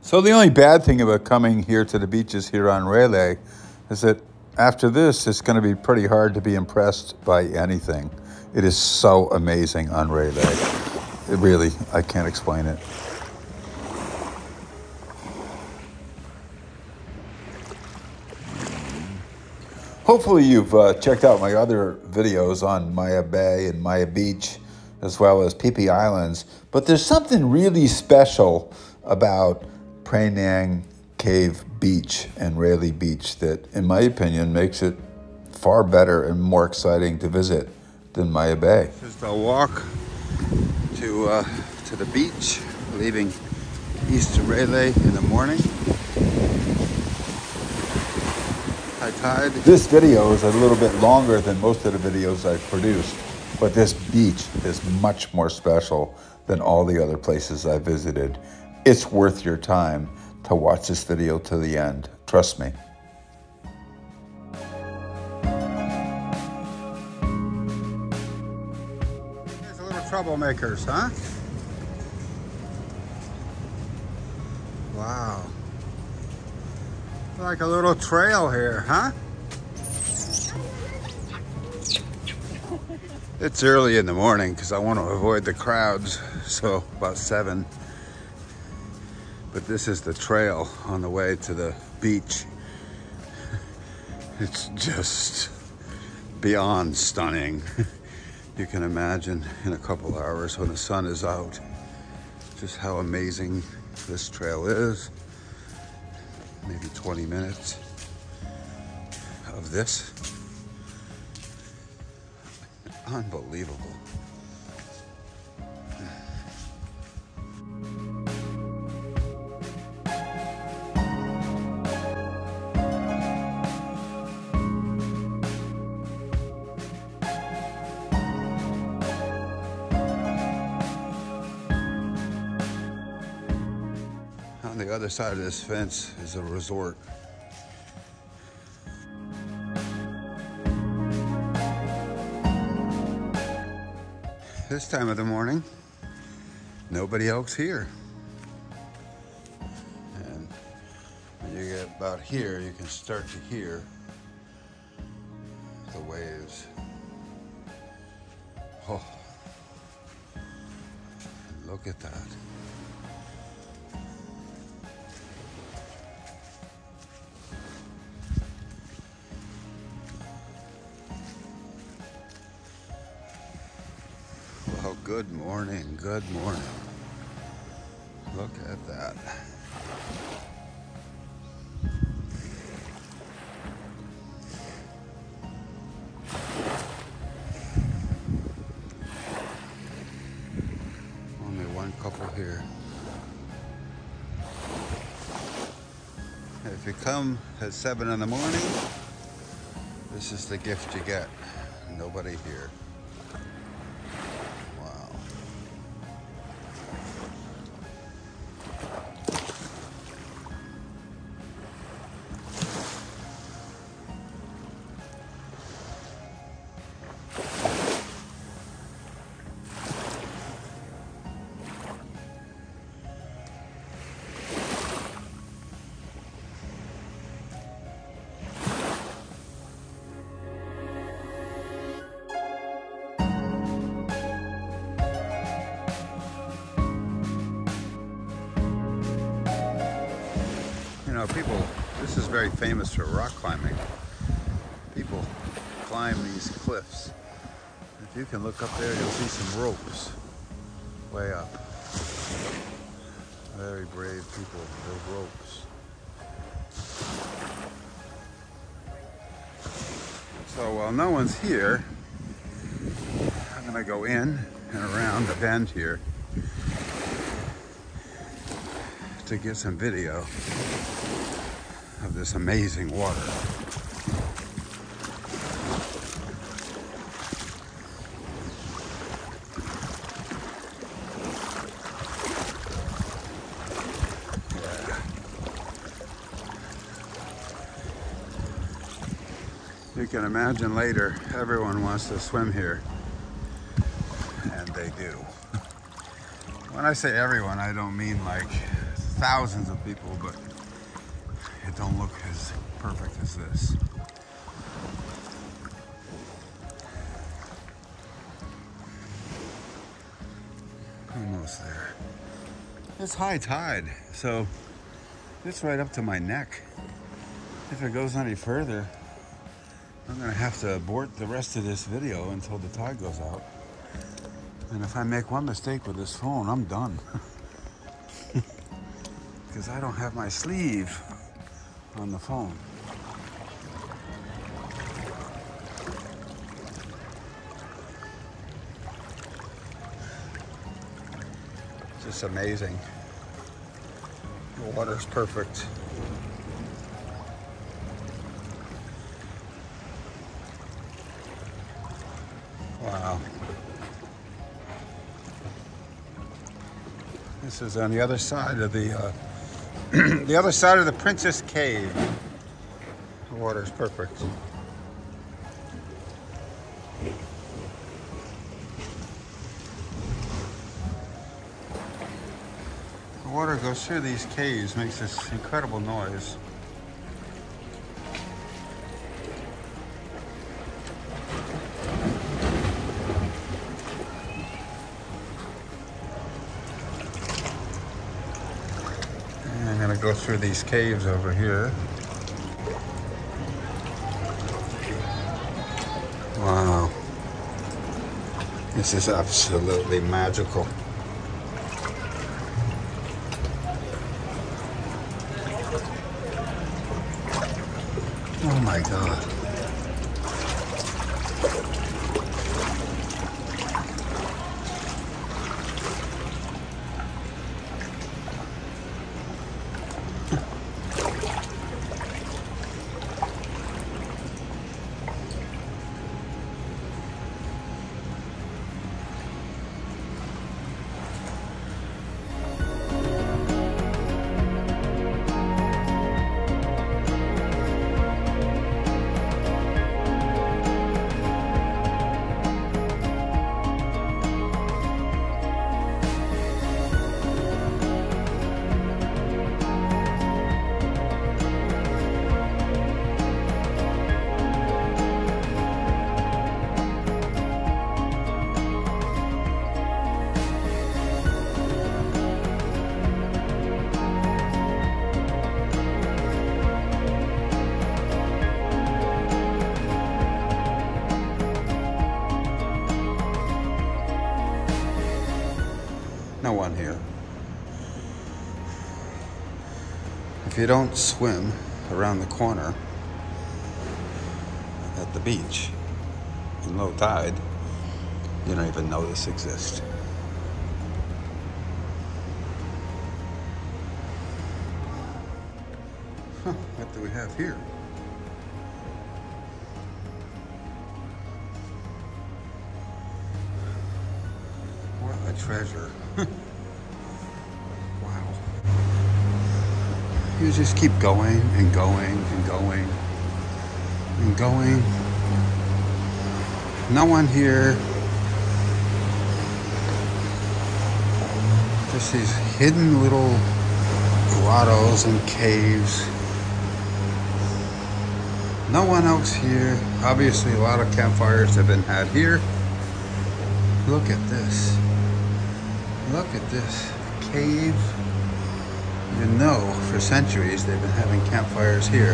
So the only bad thing about coming here to the beaches here on Railay is that after this, it's going to be pretty hard to be impressed by anything. It is so amazing on Railay. It really, I can't explain it. Hopefully you've checked out my other videos on Maya Bay and Maya Beach, as well as Phi Phi Islands. But there's something really special about Phra Nang Cave Beach and Railay Beach that, in my opinion, makes it far better and more exciting to visit than Maya Bay. This is the walk to the beach, leaving east to Railay in the morning. High tide. This video is a little bit longer than most of the videos I've produced, but this beach is much more special than all the other places I visited. It's worth your time to watch this video to the end. Trust me. There's a little troublemakers, huh? Wow. Like a little trail here, huh? It's early in the morning because I want to avoid the crowds, so about 7. But this is the trail on the way to the beach. It's just beyond stunning. You can imagine in a couple hours when the sun is out just how amazing this trail is. Maybe 20 minutes of this. Unbelievable. On the other side of this fence is a resort. This time of the morning, nobody else here. And when you get about here, you can start to hear the waves. Oh, look at that. Well, good morning, good morning. Look at that. Only one couple here. If you come at 7 in the morning, this is the gift you get. Nobody here. You know, people, this is very famous for rock climbing. People climb these cliffs. If you can look up there, you'll see some ropes way up. Very brave people with ropes. So while no one's here, I'm gonna go in and around the bend here to get some video of this amazing water. Yeah. You can imagine later, everyone wants to swim here, and they do. When I say everyone, I don't mean like thousands of people, but it don't look as perfect as this. Almost there. It's high tide, so it's right up to my neck. If it goes any further, I'm gonna have to abort the rest of this video until the tide goes out. And if I make one mistake with this phone, I'm done. Because I don't have my sleeve on the phone. Just amazing. The water's perfect. Wow. This is on the other side of the the other side of the Princess Cave. The water's perfect. The water goes through these caves, makes this incredible noise. I'm gonna go through these caves over here. Wow. This is absolutely magical. Oh my God. No one here. If you don't swim around the corner at the beach in low tide, you don't even know this exists. Huh, what do we have here? What a treasure. Wow. You just keep going and going and going and going. No one here. Just these hidden little grottos and caves. No one else here. Obviously a lot of campfires have been had here. Look at this. Look at this cave. You know, for centuries they've been having campfires here.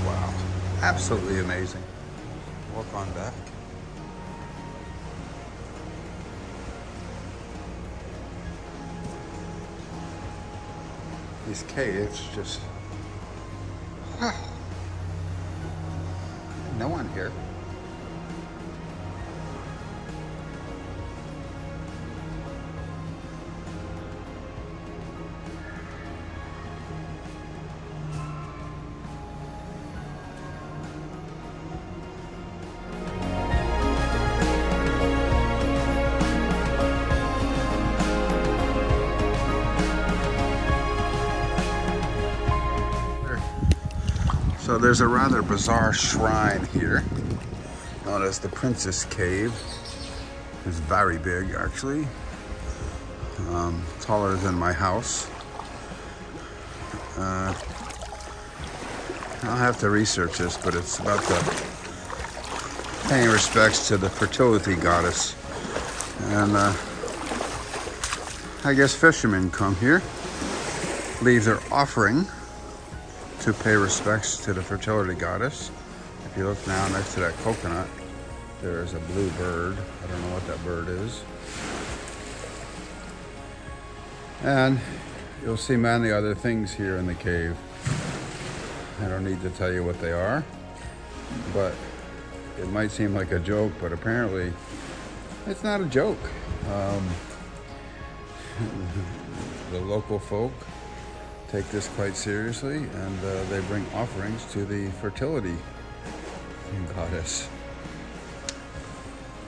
Wow, absolutely amazing. Walk on back. These caves just... no one here. So there's a rather bizarre shrine here, known as the Princess Cave. It's very big, actually. taller than my house. I'll have to research this, but it's about paying respects to the fertility goddess. And I guess fishermen come here, leave their offering to pay respects to the fertility goddess. If you look now next to that coconut, there is a blue bird. I don't know what that bird is. And you'll see many other things here in the cave. I don't need to tell you what they are, but it might seem like a joke, but apparently it's not a joke. The local folk take this quite seriously, and they bring offerings to the fertility goddess.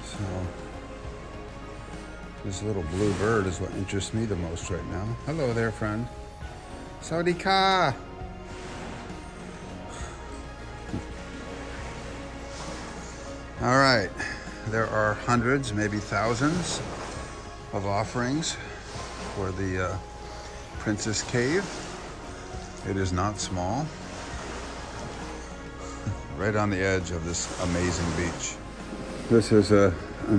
So this little blue bird is what interests me the most right now. Hello there, friend. Sawadee ka! All right, there are hundreds, maybe thousands of offerings for the Princess Cave. It is not small. Right on the edge of this amazing beach. This is an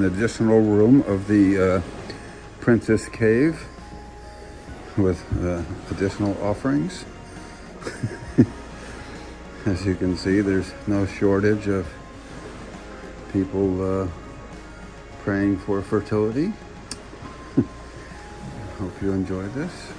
additional room of the Princess Cave with additional offerings. As you can see, there's no shortage of people praying for fertility. Hope you enjoyed this.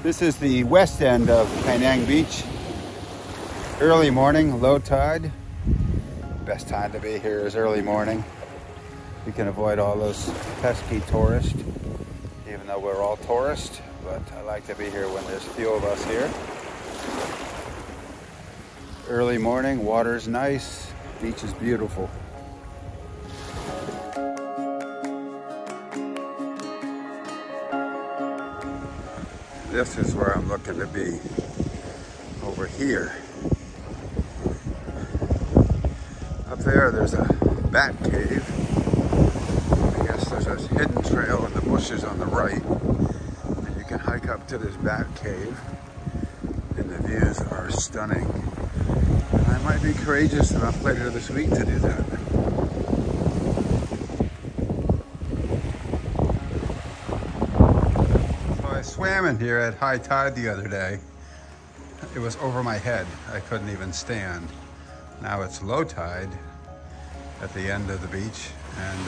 This is the west end of Phra Nang Beach. Early morning, low tide. Best time to be here is early morning. We can avoid all those pesky tourists, even though we're all tourists, but I like to be here when there's few of us here. Early morning, water's nice, beach is beautiful. This is where I'm looking to be, over here. Up there, there's a bat cave. I guess there's a hidden trail in the bushes on the right. And you can hike up to this bat cave, and the views are stunning. And I might be courageous enough later this week to do that. I swam in here at high tide the other day. It was over my head. I couldn't even stand. Now it's low tide at the end of the beach, and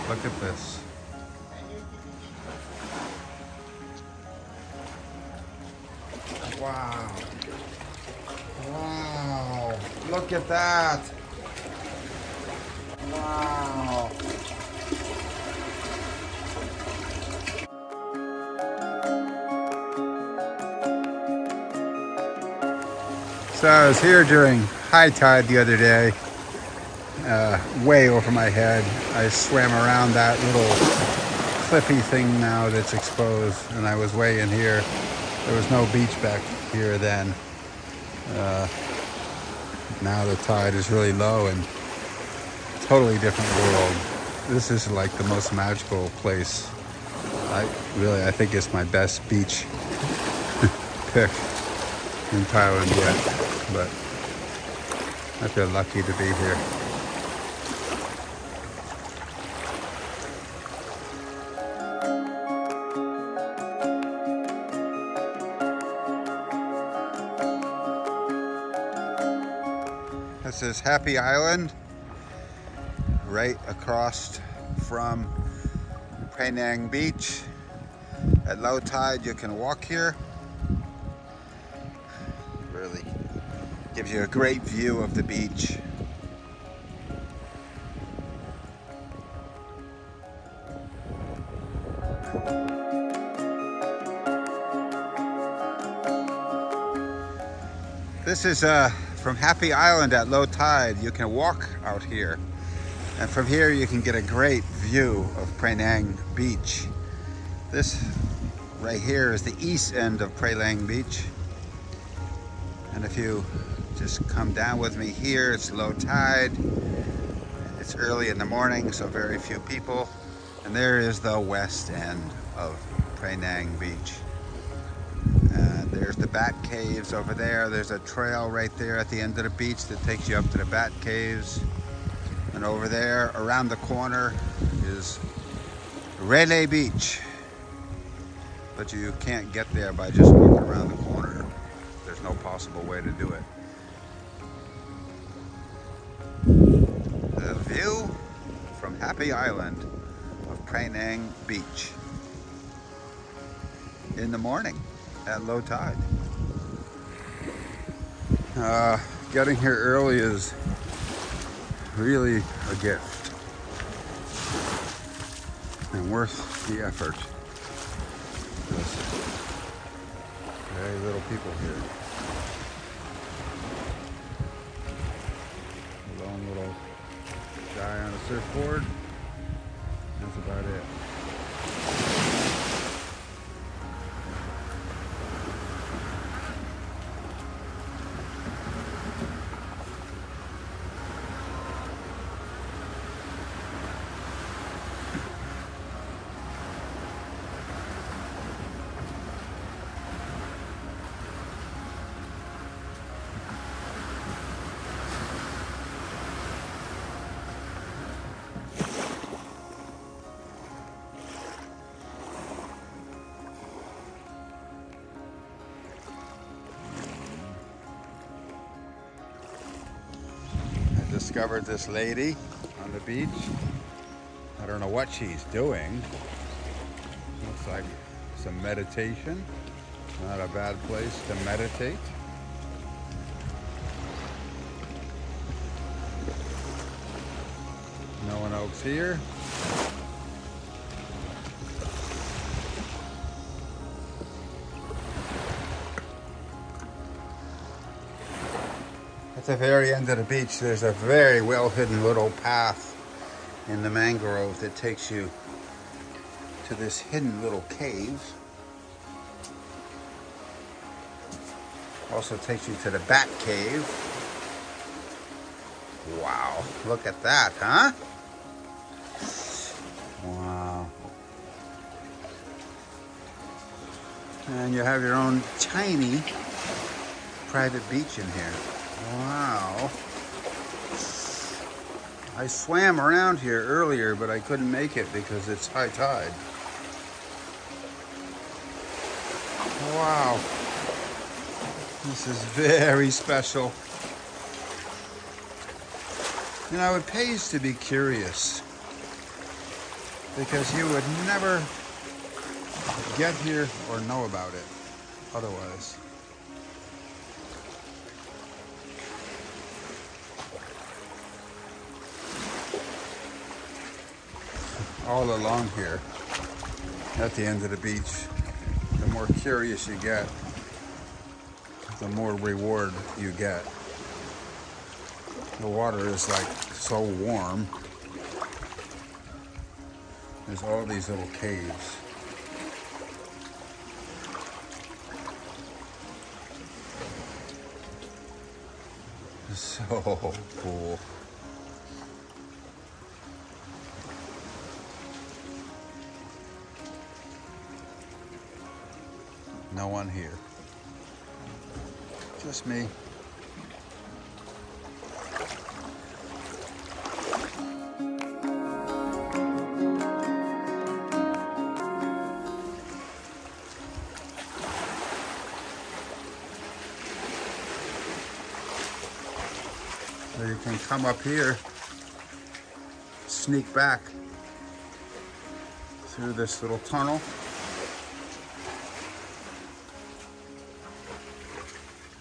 look at this. Wow. Wow. Look at that. Wow. So I was here during high tide the other day, way over my head. I swam around that little cliffy thing now that's exposed, and I was way in here. There was no beach back here then. Now the tide is really low and totally different world. This is like the most magical place. I think it's my best beach pick in Thailand yet, but I feel lucky to be here. This is Happy Island, right across from Phra Nang Beach. At low tide, you can walk here. Really gives you a great view of the beach. This is from Happy Island at low tide. You can walk out here, and from here you can get a great view of Phra Nang Beach. This right here is the east end of Phra Nang Beach, and if you just come down with me here, it's low tide. It's early in the morning, so very few people, and there is the west end of Phra Nang Beach. There's the Bat Caves over there. There's a trail right there at the end of the beach that takes you up to the Bat Caves. And over there, around the corner, is Railay Beach. But you can't get there by just walking around the corner. There's no possible way to do it. The view from Happy Island of Phra Nang Beach in the morning at low tide. Getting here early is really a gift and worth the effort. There's very little people here. A lone little guy on a surfboard. That's about it. Discovered this lady on the beach. I don't know what she's doing. Looks like some meditation. Not a bad place to meditate. No one else here. At the very end of the beach, there's a very well hidden little path in the mangrove that takes you to this hidden little cave. Also takes you to the Bat Cave. Wow, look at that, huh? Wow. And you have your own tiny private beach in here. Wow. I swam around here earlier, but I couldn't make it because it's high tide. Wow. This is very special. You know, it pays to be curious, because you would never get here or know about it otherwise. All along here, at the end of the beach, the more curious you get, the more reward you get. The water is like so warm. There's all these little caves. So cool. No one here. Just me. So you can come up here, sneak back through this little tunnel.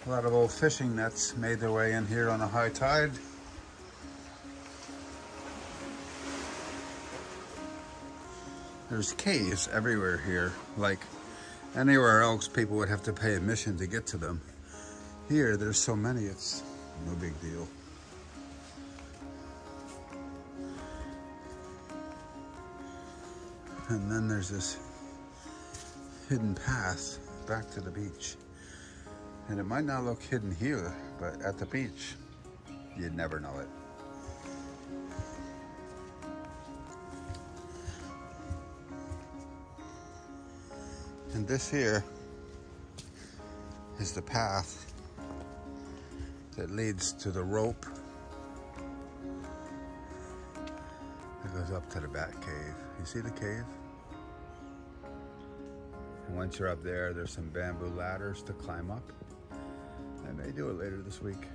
A lot of old fishing nets made their way in here on a high tide. There's caves everywhere here. Like anywhere else, people would have to pay admission to get to them. Here, there's so many, it's no big deal. And then there's this hidden path back to the beach. And it might not look hidden here, but at the beach, you'd never know it. And this here is the path that leads to the rope that goes up to the back cave. You see the cave? And once you're up there, there's some bamboo ladders to climb up. I may do it later this week.